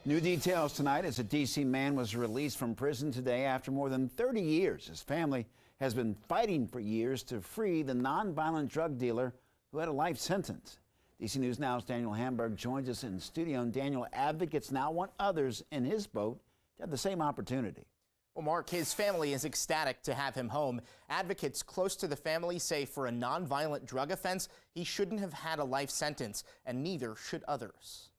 New details tonight as a D.C. man was released from prison today after more than 30 years. His family has been fighting for years to free the nonviolent drug dealer who had a life sentence. D.C. News Now's Daniel Hamburg joins us in studio. And Daniel, advocates now want others in his boat to have the same opportunity. Well, Mark, his family is ecstatic to have him home. Advocates close to the family say for a nonviolent drug offense, he shouldn't have had a life sentence, and neither should others.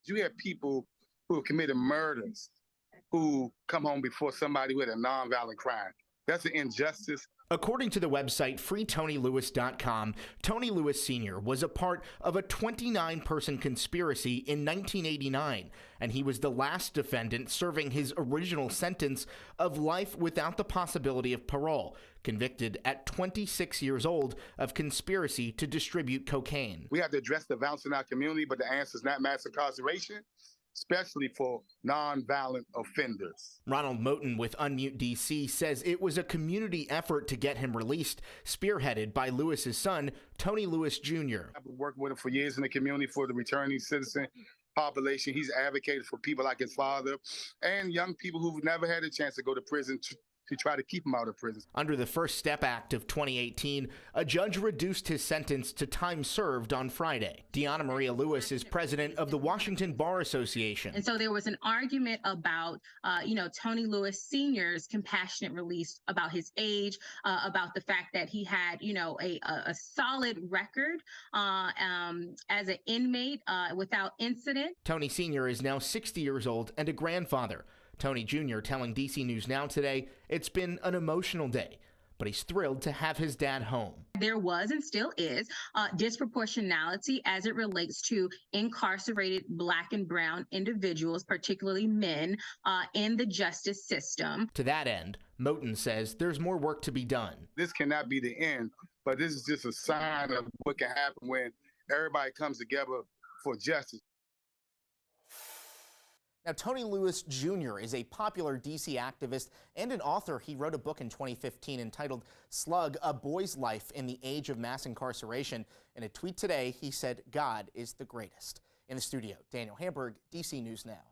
You have people who have committed murders who come home before somebody with a nonviolent crime. That's an injustice. According to the website freetonylewis.com, Tony Lewis Sr. was a part of a 29-person conspiracy in 1989, and he was the last defendant serving his original sentence of life without the possibility of parole, convicted at 26 years old of conspiracy to distribute cocaine. We have to address the violence in our community, but the answer is not mass incarceration, especially for nonviolent offenders. Ronald Moten with Unmute DC says it was a community effort to get him released, spearheaded by Lewis's son, Tony Lewis Jr. I've been working with him for years in the community for the returning citizen population. He's advocated for people like his father and young people who've never had a chance to go to prison to try to keep him out of prison. Under the First Step Act of 2018, a judge reduced his sentence to time served on Friday. Deanna Maria Lewis is president of the Washington Bar Association. And so there was an argument about, Tony Lewis Sr.'s compassionate release, about his age, about the fact that he had, a solid record as an inmate without incident. Tony Sr. is now 60 years old and a grandfather. Tony Jr. telling DC News Now today it's been an emotional day, but he's thrilled to have his dad home. There was and still is disproportionality as it relates to incarcerated Black and brown individuals, particularly men, in the justice system. To that end, Moten says there's more work to be done. This cannot be the end, but this is just a sign of what can happen when everybody comes together for justice. Now, Tony Lewis Jr. is a popular D.C. activist and an author. He wrote a book in 2015 entitled Slug, A Boy's Life in the Age of Mass Incarceration. In a tweet today, he said, God is the greatest. In the studio, Daniel Hamburg, D.C. News Now.